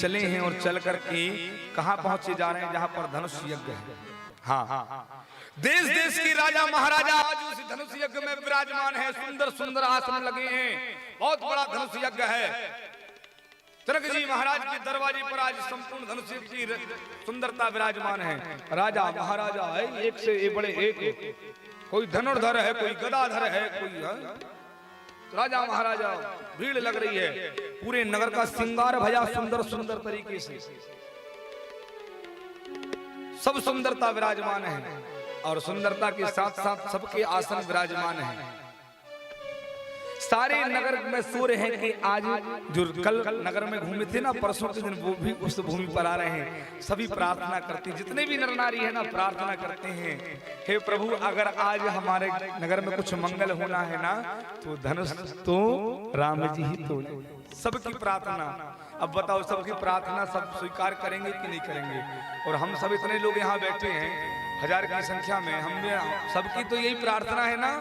चले हैं और चल करके कहां पहुंचे जा रहे हैं, जहां पर धनुष यज्ञ है। हाँ, देश देश के राजा महाराजा आज उस धनुष यज्ञ में विराजमान है। सुंदर सुंदर आसन लगे हैं, बहुत बड़ा धनुष यज्ञ है। जनक जी महाराज के दरवाजे पर आज संपूर्ण धनुष यज्ञ की सुंदरता विराजमान है। राजा महाराजा है, एक से एक बड़े एक, कोई धनुर्धर है, कोई गदाधर है, कोई राजा महाराजा, भीड़ लग रही है। पूरे नगर का श्रृंगार भया सुंदर सुंदर तरीके से, सब सुंदरता विराजमान है और सुंदरता के साथ साथ सबके आसन विराजमान हैं। सारे नगर में सो रहे हैं कि आज जो कल नगर में घूमे थे ना, परसों के दिन, वो भी उस भूमि पर आ रहे हैं। सभी प्रार्थना करते हैं, जितने भी नर नारी है ना, प्रार्थना करते हैं, हे प्रभु अगर आज हमारे नगर में कुछ मंगल होना है ना, तो धनुष तो राम जी ही तो। सबकी प्रार्थना, अब बताओ सबकी प्रार्थना सब स्वीकार करेंगे कि नहीं करेंगे? और हम सब इतने लोग यहाँ बैठे हैं, 1000 की संख्या में, हम सबकी तो यही प्रार्थना है ना।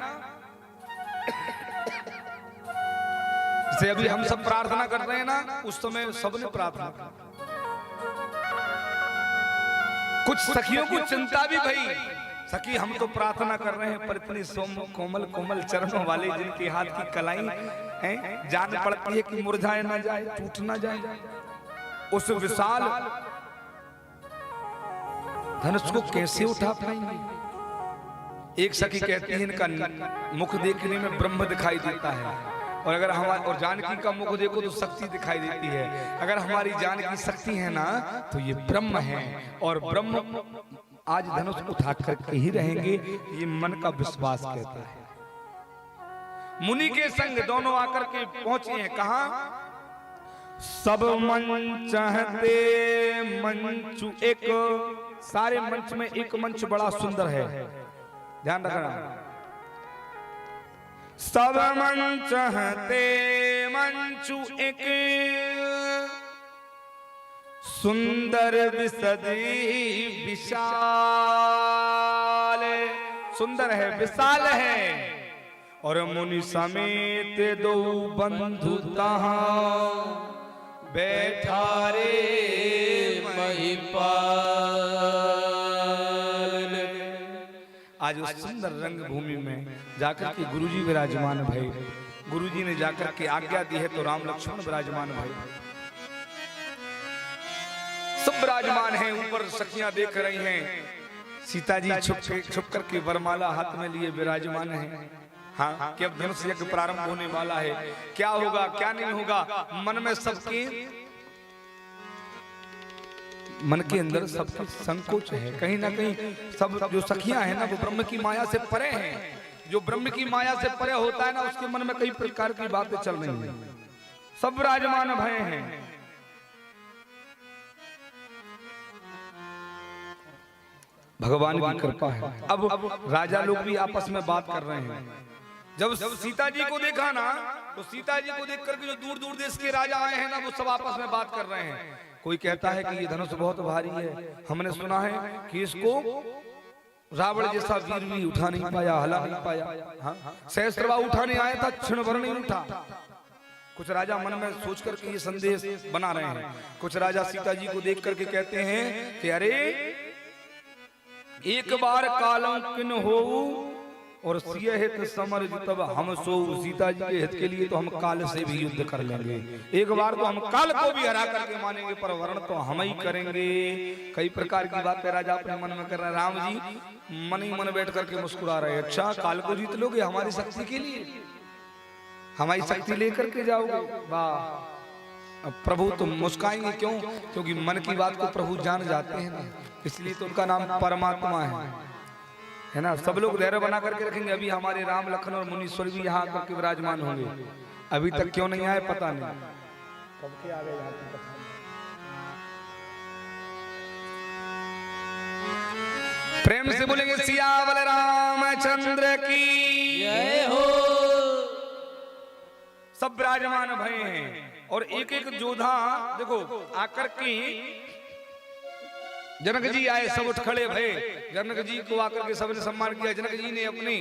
जैसे अभी हम सब प्रार्थना कर रहे हैं ना, उस समय सबने प्रार्थना की। कुछ सखियों को चिंता भी भई, सखी हम तो प्रार्थना कर रहे हैं, पर इतनी कोमल कोमल चरणों वाले जिनके हाथ की कलाई हैं, जान पड़ती है कि मुरझाए ना जाए, टूट ना जाए। उस विशाल धनुष को कैसे उठा पाएंगे? एक सखी कहती है इनका मुख देखने में ब्रह्म दिखाई देता है, और अगर हमारे और जानकी का मुख देखो तो शक्ति दिखाई देती है। अगर हमारी जान की शक्ति है ना, तो ये ब्रह्म है, और ब्रह्म आज धनुष उठा करके ही रहेंगे, ये मन का विश्वास कहता है। मुनि के संग दोनों आकर के पहुंचे हैं, कहा? सब मन चाहते मंचु एक, सारे मंच में एक मंच बड़ा सुंदर है, ध्यान रखना। सब मन चाहते मंचु एक, सुंदर विसदी विशाल, सुंदर है, विशाल है, और मुनि समेत दो बंधु तहां बैठा रे महिपाल। आज उस सुंदर रंग भूमि में जाकर के गुरुजी विराजमान भाई, गुरुजी ने जाकर के आज्ञा दी है, तो राम लक्ष्मण विराजमान भाई सब विराजमान हैं। ऊपर सखियां देख रही हैं, सीता जी छुप करके वरमाला हाथ में लिए विराजमान हैं। हाँ, कि अब धनुष यज्ञ प्रारंभ होने वाला है, क्या होगा क्या नहीं होगा, मन में सबके, मन के अंदर सबके संकोच है। कहीं ना कहीं सब जो सखियां हैं ना, वो ब्रह्म की माया से परे हैं। जो ब्रह्म की माया से परे होता है ना, उसके मन में कई प्रकार की बातें चल रही हैं। सब विराजमान भय हैं। भगवान की कृपा है। अब राजा लोग भी आपस में बात कर रहे हैं। जब सीता जी को देखा ना, तो सीता जी को देख करके जो दूर दूर देश के राजा आए हैं ना, वो सब आपस में बात कर रहे हैं। कोई कहता है कि ये धनुष बहुत भारी है, हमने सुना है कि इसको रावण जैसा वीर भी उठा नहीं पाया, हला नहीं पाया। हाँ, सहस्त्रवा उठाने आया था, क्षण भर नहीं उठा। कुछ राजा मन में सोच करके ये संदेश बना रहे हैं। कुछ राजा सीता जी को देख करके कहते हैं कि अरे एक बार कालंकिन हो और सिय हित समर तब हम सो। सीता जी के हित के लिए तो हम काल से भी युद्ध कर लेंगे, एक बार तो हम काल को भी हरा करके मानेंगे, पर वर्ण तो हम ही करेंगे। कई प्रकार की बातें राजा अपने मन में कर रहे हैं। राम जी मन ही मन बैठ करके मुस्कुरा रहे हैं। अच्छा, काल को जीत लोगे हमारी शक्ति के लिए, हमारी शक्ति लेकर के जाओगे? वाह, प्रभु तो मुस्काएंगे। क्यों? क्योंकि मन की बात को प्रभु जान जाते हैं ना, इसलिए तो उनका नाम परमात्मा है ना। सब लोग धैर्य बना करके रखेंगे। अभी हमारे राम लखन और मुनीश्वर भी यहाँ आकर के विराजमान होंगे। अभी तक क्यों नहीं आए पता नहीं, कब के आ गए। प्रेम से बोलेंगे सियावल रामचंद्र की जय हो। सब विराजमान भय हैं, और एक एक योद्धा देखो आकर के, जनक जी आए, सब उठ खड़े भये। जनक जी को आकर के सबने सम्मान किया। जनक जी ने अपनी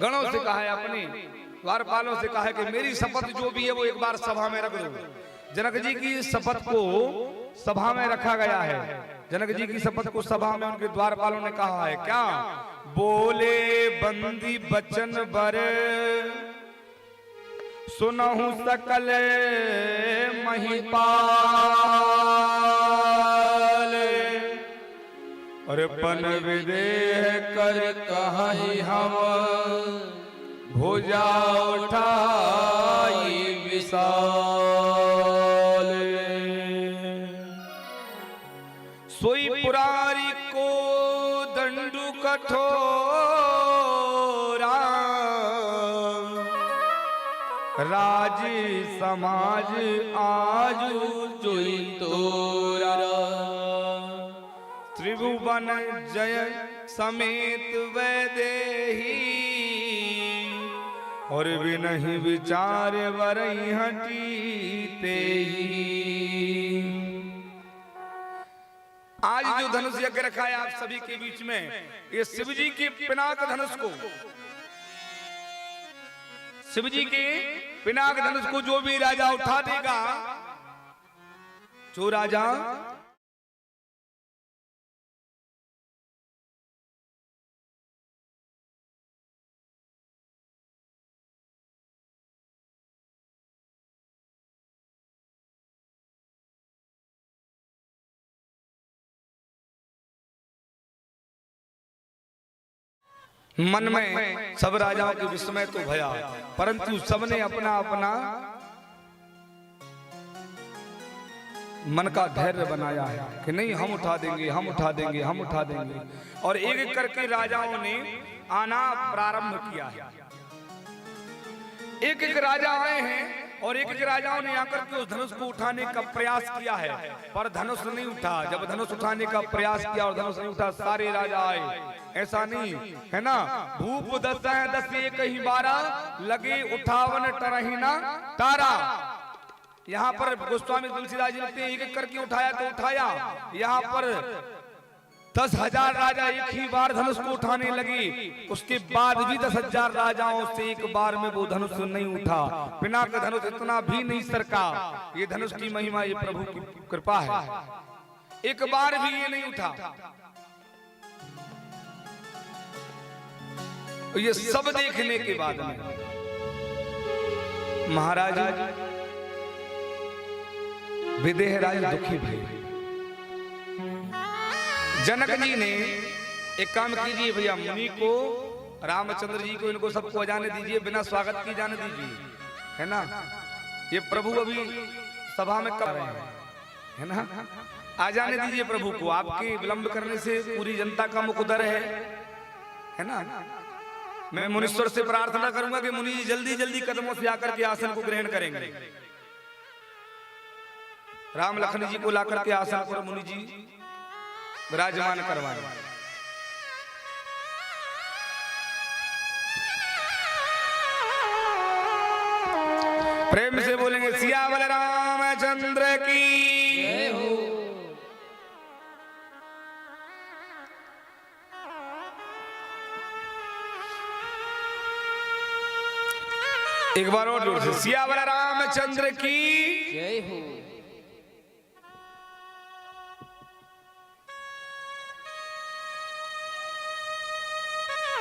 गणों से कहा है, अपने द्वारपालों से कहा है कि मेरी शपथ जो भी है वो एक बार सभा में रख दो। जनक जी की शपथ को सभा में रखा गया है। जनक जी की शपथ को सभा में उनके द्वारपालों ने कहा है क्या? बोले बंदी बचन बर सुनहु सकल महिपाल, अरे पन विदेह कर कहीं हम भुजा उठाई विशाल। सोई पुरारी को दंडु कठोरा, राज समाज आजू जोई तोरा। त्रिभुवन जय समेत वैदेही, और बिनहि विचार वरई हटीते ही। आज जो धनुष यज्ञ रखा है आप सभी के बीच में, ये शिव जी के पिनाक धनुष को, शिव जी के पिनाक धनुष को जो भी राजा उठा देगा, जो राजा मन में सब राजाओं के विस्मय तो भया, परंतु सबने अपना अपना मन का धैर्य बनाया है कि नहीं, हम उठा देंगे, हम उठा देंगे, हम उठा देंगे। और एक एक करके राजाओं ने आना प्रारंभ किया है। एक एक राजा आए हैं और एक एक राजाओं ने आकर के उस धनुष को उठाने का प्रयास किया है, पर धनुष नहीं उठा। जब धनुष उठाने का प्रयास किया और धनुष नहीं उठा, सारे राजा आए, ऐसा नहीं है ना। भूप 10 एक ही 12 लगे उठावन टरही ना तारा। यहाँ पर गोस्वामी तुलसीदास जी लिखते हैं एक एक करके उठाया तो उठाया। यहाँ पर 10,000 राजा एक ही बार धनुष को उठाने लगे, उसके बाद भी 10,000 राजाओं से एक बार में वो धनुष नहीं उठा। पिनाक धनुष इतना भी नहीं सरका। ये धनुष की महिमा, ये प्रभु की कृपा है, एक बार भी ये नहीं उठा। ये सब देखने के बाद में महाराज विदेह राज दुखी भये। जनक जी ने एक काम कीजिए भैया, मुनि को, रामचंद्र जी को, इनको सबको जाने दीजिए, बिना स्वागत की जाने दीजिए, है ना। ये प्रभु अभी सभा में कर रहे हैं, है ना। आ जाने दीजिए प्रभु को। आपके विलंब करने से पूरी जनता का मुख उदर है ना। मैं मुनीश्वर से प्रार्थना करूंगा कि मुनि जी जल्दी जल्दी कदमों से आकर के आसन को ग्रहण करेंगे। राम लखन जी को लाकर के आसन पर मुनि जी विराजमान करवाएं। प्रेम से बोलेंगे सियावर रामचंद्र की जय हो। एक बार और जोर से सियावर रामचंद्र की जय हो।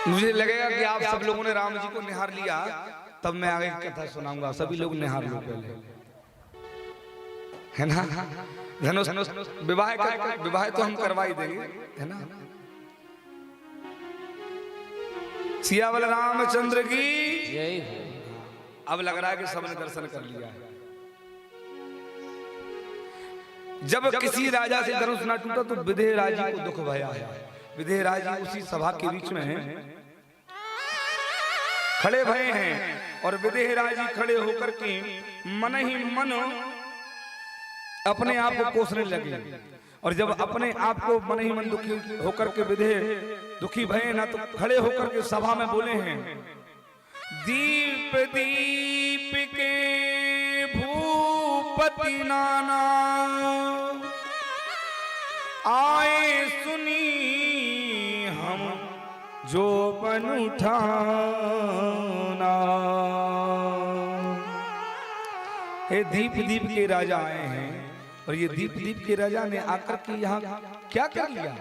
मुझे लगेगा कि आप सब लोगों ने राम जी को निहार लिया, तब मैं आगे कथा सुनाऊंगा। सभी लोग निहार लो पहले, है ना। धनुष विवाह तो हम करवा ही देंगे, है ना। सियावर रामचंद्र की जय हो। अब लग रहा है कि सबने दर्शन कर लिया है। जब किसी राजा से धनुष ना टूटा तो विदेह राज को दुख भया है। विदेह राज उसी सभा के बीच में खड़े भये हैं और विदेह राज खड़े होकर के मन ही मन अपने आप को कोसने लगे। और जब अपने आप को मन ही मन दुखी होकर के विदेह दुखी भये ना, तो खड़े होकर के सभा में बोले हैं, दीप दीप के भूपति नाना आए सुनी हम जो बन उठाना। ये दीप दीप के राजा आए हैं और ये दीप दीप के राजा ने आकर के यहाँ क्या कर लिया?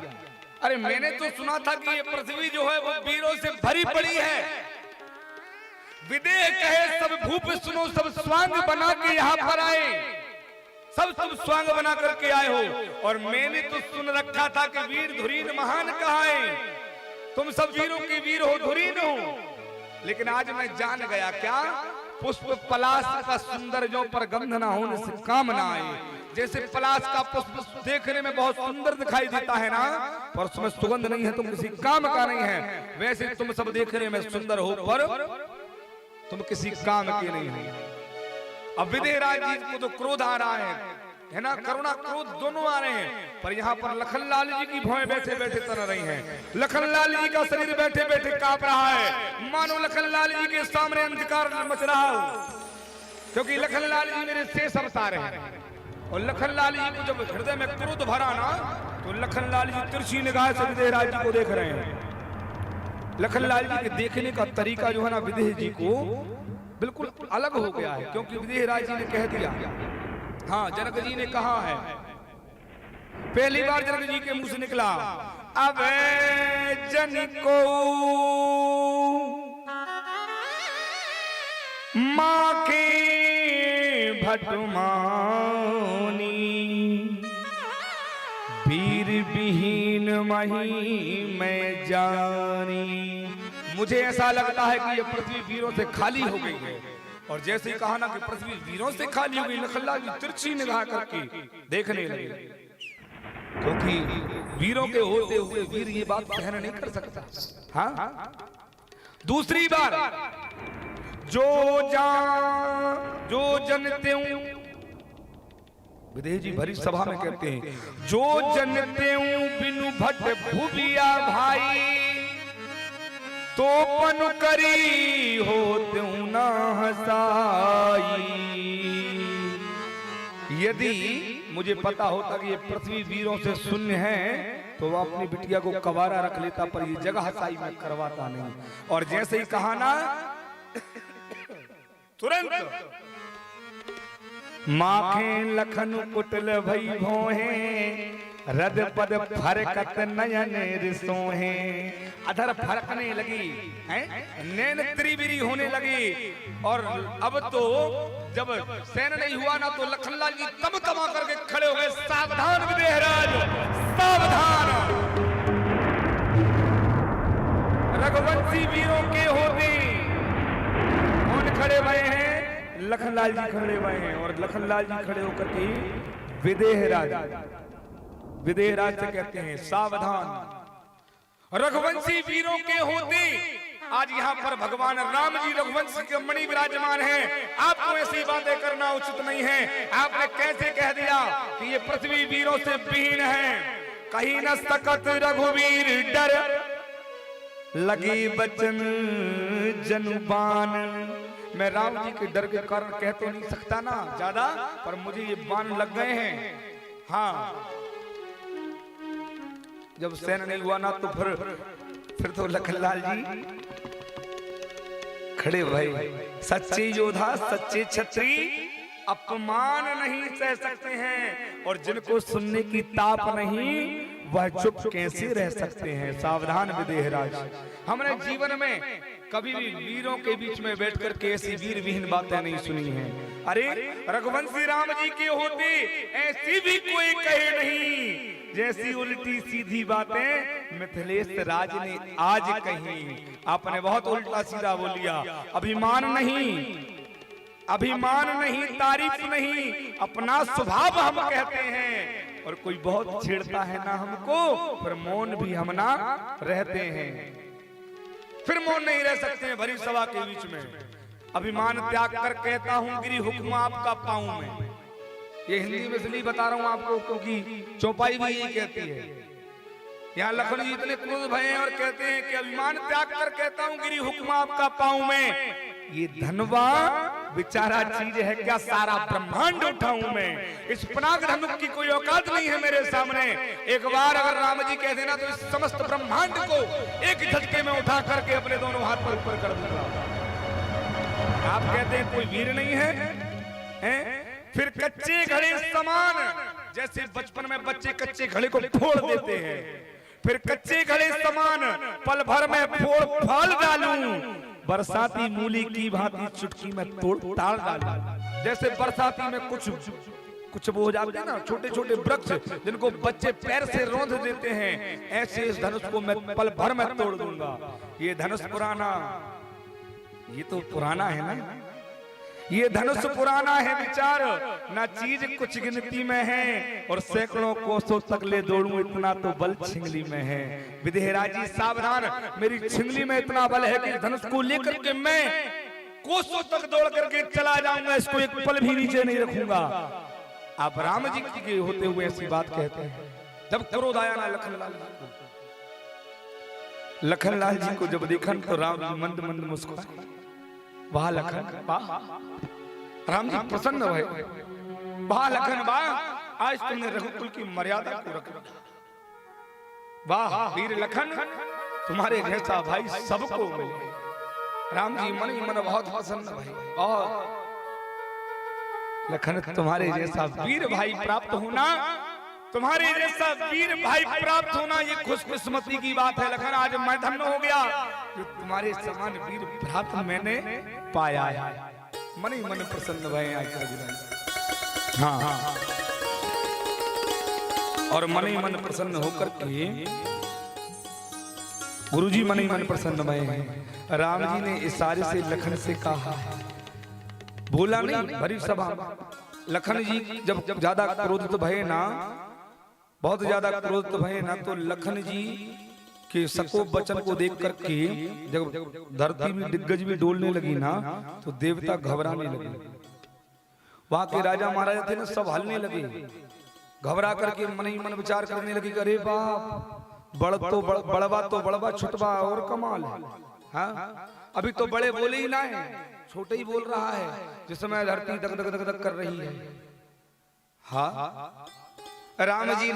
अरे मैंने तो सुना था कि ये पृथ्वी जो है वो वीरों से भरी पड़ी है। विदेह कहे सब भूप सुनो, सब स्वांग बना के यहाँ पर आए, सब स्वांग बना करके आए हो। और मैंने तो सुन रखा था कि वीर धुरीन महान कहा है, तुम सब वीरों के वीर हो, धुरीन हो। लेकिन आज मैं जान गया क्या, पुष्प पलाश का सुंदर जो पर गंध ना होने से काम ना आए। जैसे पलाश का पुष्प देखने में बहुत सुंदर दिखाई देता है ना, पर उसमें सुगंध नहीं है तो किसी काम का नहीं है, वैसे तुम सब देखने में सुंदर हो पर तुम किसी काम के नहीं हो। अब विदेहराज जी को तो क्रोध आ रहा है ना, करुणा क्रोध दोनों आ रहे हैं। पर यहाँ पर लखनलाल जी की भौएं बैठे बैठे तर रही हैं। लखनलाल जी का शरीर बैठे बैठे कांप रहा है, मानो लखनलाल जी के सामने अंधकार मच रहा हो, क्योंकि लखनलाल जी मेरे शेष अवतार हैं। और लखनलाल जी को जब हृदय में क्रोध भरा ना, तो लखनलाल जी तिरछी निगाह से विदेहराज जी को देख रहे हैं। लखनलाल जी के देखने का तरीका जो है ना, विदेह जी को बिल्कुल अलग हो गया है, क्योंकि विदेहराज जी ने कह दिया, हाँ जनक जी ने कहा है, पहली बार जनक जी के मुंह से निकला, अब जनिको माँ के भटमानी, वीर विहीन मही मैं जानी। मुझे ऐसा लगता है कि ये पृथ्वी वीरों से खाली हो गई है। और जैसे ही कहा ना कि पृथ्वी वीरों से खाली हो गई, लखनलाल जी तिरछी निगाह करके देखने लगे, क्योंकि वीरों के होते हुए वीर ये बात सहन नहीं कर सकता। हाँ, दूसरी बार जो जनते हूं, विदेह जी भरी सभा में कहते हैं, जो जनते हूं बिनु भट भूबिया भाई, तो पन करी हो त्यों ना हसाई। यदि मुझे पता होता कि ये पृथ्वी वीरों से शून्य है, तो वह अपनी बिटिया को कवारा रख लेता, पर ये जगह हसाई में करवाता नहीं। और जैसे ही कहा ना, तुरंत माखे लखन कुटल भई भोहे, रद पद फरकत नयन रिसोहे। अधर फरकने लगी हैं, नैन त्रिविरी होने लगी। और अब तो जब सैन नहीं हुआ ना, तो लखनलाल जी तम तमा करके खड़े हो गए, सावधान विदेहराज सावधान, रघुवंशी वीरों के होते। कौन खड़े हुए हैं? लखनलाल जी खड़े हुए हैं। और लखनलाल जी खड़े होकर के विदेहराज से कहते हैं, सावधान, रघुवंशी वीरों के होते। आज यहाँ पर भगवान राम जी रघुवंश के मणि विराजमान हैं। आपको ऐसी बातें करना उचित नहीं है। आपने कैसे कह दिया कि ये पृथ्वी वीरों से विहीन है? कहीं न सकत रघुवीर डर, लगी बचन जनुबान। मैं राम जी के डर के कारण कह तो नहीं सकता ना ज्यादा, पर मुझे ये बाण लग गए हैं। हाँ, जब सैन नहीं हुआ ना, तो फिर तो लखनलाल जी खड़े भाई। सच्चे योद्धा, सच्चे छत्री अपमान नहीं सह सकते हैं, और जिनको सुनने की ताप नहीं, वह चुप कैसे रह सकते हैं। सावधान विदेहराज, हमने जीवन में कभी भी वीरों के बीच में बैठकर के ऐसी वीर विहीन बातें नहीं सुनी हैं। अरे रघुवंशी राम जी के होते ऐसी भी कोई कहे नहीं, जैसी उल्टी सीधी बातें मिथिलेश राज ने आज कही। आपने बहुत उल्टा सीधा बोल दिया। अभिमान नहीं, तारीफ नहीं, अपना स्वभाव हम कहते हैं। और कोई बहुत छेड़ता है ना हमको, फिर मौन भी हम ना रहते हैं। फिर मौन नहीं रह सकते हैं भरी सभा के बीच में। अभिमान त्याग कर कहता हूँ, गिरी हुक्म आपका पाऊं मैं। ये हिंदी में इसलिए बता रहा हूँ आपको, क्योंकि चौपाई भी यही कहती है। यहाँ लखन जी इतने क्रोध भये और कहते हैं कि अभिमान त्याग कर कहता हूँ, गिरी हुक्म आपका पाऊं मैं। ये धनवा बेचारा चीज है क्या, सारा ब्रह्मांड उठाऊं मैं। इस पनाग धनुक की कोई औकात नहीं है मेरे सामने। एक बार अगर राम जी कह देना, तो इस समस्त ब्रह्मांड को एक झटके में उठा करके अपने दोनों हाथ पर ऊपर कर दूंगा। आप कहते हैं कोई वीर नहीं है, फिर कच्चे घड़े समान, जैसे बचपन में बच्चे कच्चे घड़े को फोड़ देते हैं, फिर कच्चे घड़े समान पल भर में फोड़ फाल डालूं, बरसाती मूली की भांति चुटकी में तोड़ ताड़ डालूं। जैसे बरसाती में कुछ वो हो जाते हैं ना छोटे छोटे वृक्ष जिनको बच्चे पैर से रौंद देते हैं, ऐसे इस धनुष को मैं पल भर में तोड़ दूंगा। ये धनुष पुराना, ये तो पुराना है ना, ये धनुष पुराना है विचार, ना चीज कुछ गिनती में है, और सैकड़ों कोसों तक ले दौड़ूं इतना तो बल छिंगली में है। विदेहराजी सावधान, मेरी छिंगली में इतना बल है कि धनुष को लेकर के मैं कोसों तक दौड़ करके चला जाऊंगा, इसको एक पल भी नीचे नहीं रखूंगा। आप राम जी के होते हुए ऐसी बात कहते हैं। जब क्रोध आया ना लखनलाल जी को जब देखा तो राम जी मंद मंद मुस्कुराए। वाह लखन वाह, राम जी प्रसन्न हुए। वाह लखन वाह, आज तुमने रघुकुल की मर्यादा को रखा। वाह वीर लखन, तुम्हारे जैसा भाई सबको मिले। राम जी मन ही मन बहुत प्रसन्न भाई, बहुत लखन तुम्हारे जैसा वीर भाई प्राप्त होना, तुम्हारे जैसा वीर भाई प्राप्त होना ये खुशकिस्मती की बात है। लखन आज मैं धन्य हो गया जो तुम्हारे समान वीर प्राप्त मैंने पाया है। मन ही मन प्रसन्न भय आज। हाँ, और मन ही मन प्रसन्न होकर के गुरुजी मन ही मन प्रसन्न भय हैं। राम जी ने इशारे से लखन से कहा, बोला नहीं भरी सभा। लखन जी जब ज्यादा क्रोधित भये ना, बहुत ज्यादा क्रोधित भये ना, तो लखन जी के सको वचन को देख करके जब धरती भी दिग्गज भी डोलने लगी ना, तो देवता घबराने लगे। वहां के राजा महाराजा थे ना, सब हलने लगे, घबरा करके मन ही मन विचार करने लगे, अरे बाप बड़वा तो बड़वा छुटवा और कमाल है। हाँ, अभी तो बड़े बोले ही ना है, छोटे ही बोल रहा है, जिस समय धरती दग दग दग दग कर रही है। हाँ, राम जी